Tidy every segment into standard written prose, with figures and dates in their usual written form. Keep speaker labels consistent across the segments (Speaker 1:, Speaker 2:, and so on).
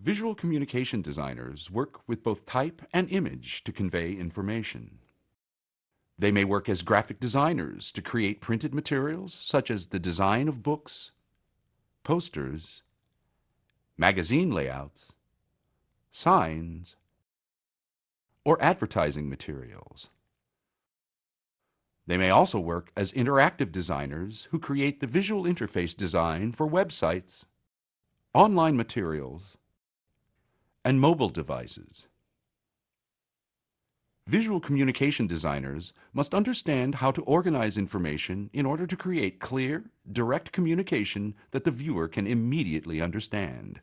Speaker 1: Visual communication designers work with both type and image to convey information. They may work as graphic designers to create printed materials such as the design of books, posters, magazine layouts, signs, or advertising materials. They may also work as interactive designers who create the visual interface design for websites, online materials, and mobile devices. Visual communication designers must understand how to organize information in order to create clear, direct communication that the viewer can immediately understand.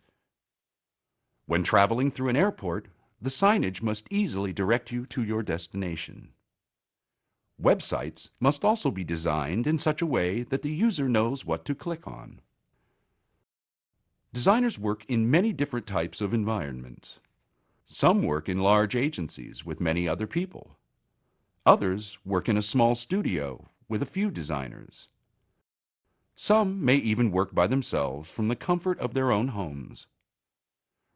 Speaker 1: When traveling through an airport, the signage must easily direct you to your destination. Websites must also be designed in such a way that the user knows what to click on. Designers work in many different types of environments. Some work in large agencies with many other people. Others work in a small studio with a few designers. Some may even work by themselves from the comfort of their own homes.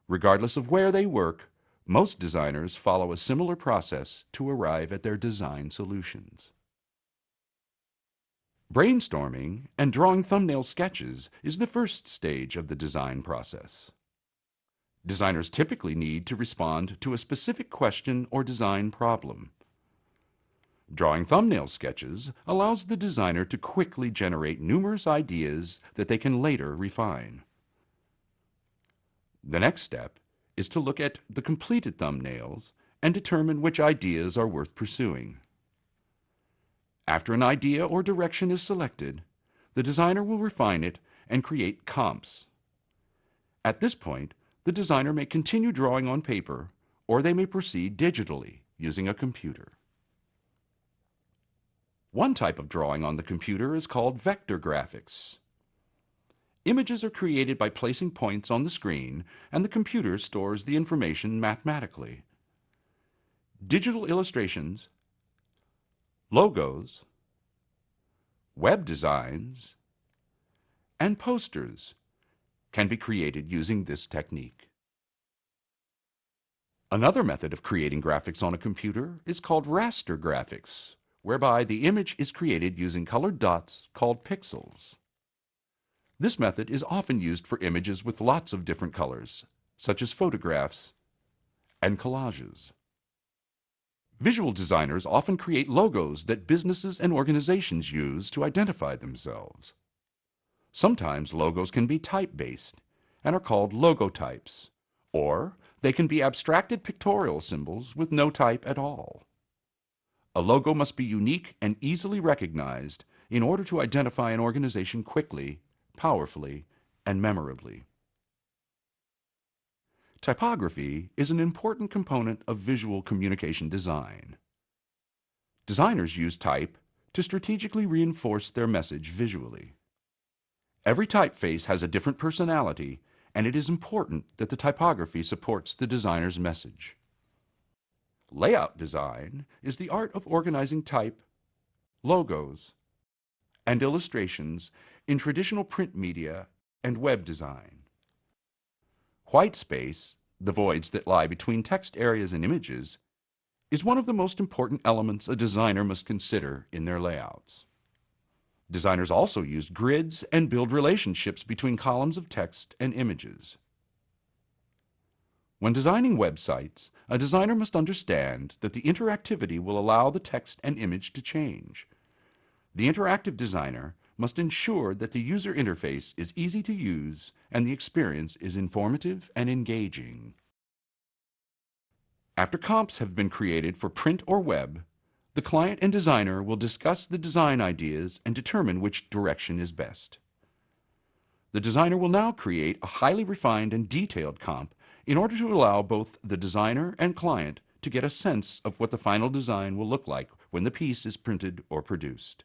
Speaker 1: Regardless of where they work, most designers follow a similar process to arrive at their design solutions. Brainstorming and drawing thumbnail sketches is the first stage of the design process. Designers typically need to respond to a specific question or design problem. Drawing thumbnail sketches allows the designer to quickly generate numerous ideas that they can later refine. The next step is to look at the completed thumbnails and determine which ideas are worth pursuing. After an idea or direction is selected, the designer will refine it and create comps. At this point, the designer may continue drawing on paper, or they may proceed digitally using a computer. One type of drawing on the computer is called vector graphics. Images are created by placing points on the screen, and the computer stores the information mathematically. Digital illustrations, logos, web designs, and posters can be created using this technique. Another method of creating graphics on a computer is called raster graphics, whereby the image is created using colored dots called pixels. This method is often used for images with lots of different colors, such as photographs and collages. Visual designers often create logos that businesses and organizations use to identify themselves. Sometimes logos can be type-based and are called logotypes, or they can be abstracted pictorial symbols with no type at all. A logo must be unique and easily recognized in order to identify an organization quickly, powerfully, and memorably. Typography is an important component of visual communication design. Designers use type to strategically reinforce their message visually. Every typeface has a different personality, and it is important that the typography supports the designer's message. Layout design is the art of organizing type, logos, and illustrations in traditional print media and web design. White space, the voids that lie between text areas and images, is one of the most important elements a designer must consider in their layouts. Designers also use grids and build relationships between columns of text and images. When designing websites, a designer must understand that the interactivity will allow the text and image to change. The interactive designer must ensure that the user interface is easy to use and the experience is informative and engaging. After comps have been created for print or web, the client and designer will discuss the design ideas and determine which direction is best. The designer will now create a highly refined and detailed comp in order to allow both the designer and client to get a sense of what the final design will look like when the piece is printed or produced.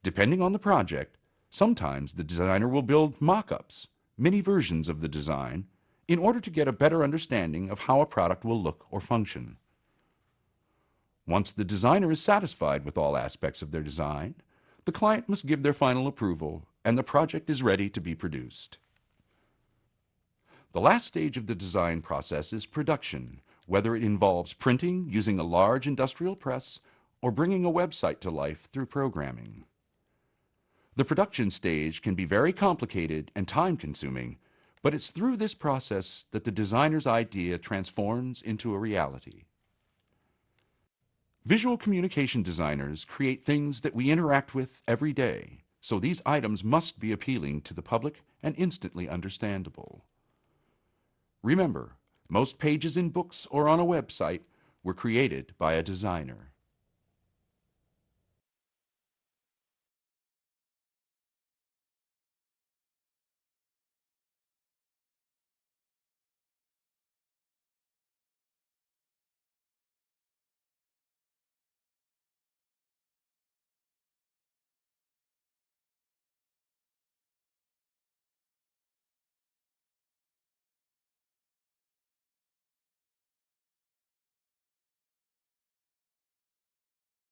Speaker 1: Depending on the project, sometimes the designer will build mock-ups, mini versions of the design, in order to get a better understanding of how a product will look or function. Once the designer is satisfied with all aspects of their design, the client must give their final approval, and the project is ready to be produced. The last stage of the design process is production, whether it involves printing using a large industrial press or bringing a website to life through programming. The production stage can be very complicated and time-consuming, but it's through this process that the designer's idea transforms into a reality. Visual communication designers create things that we interact with every day, so these items must be appealing to the public and instantly understandable. Remember, most pages in books or on a website were created by a designer.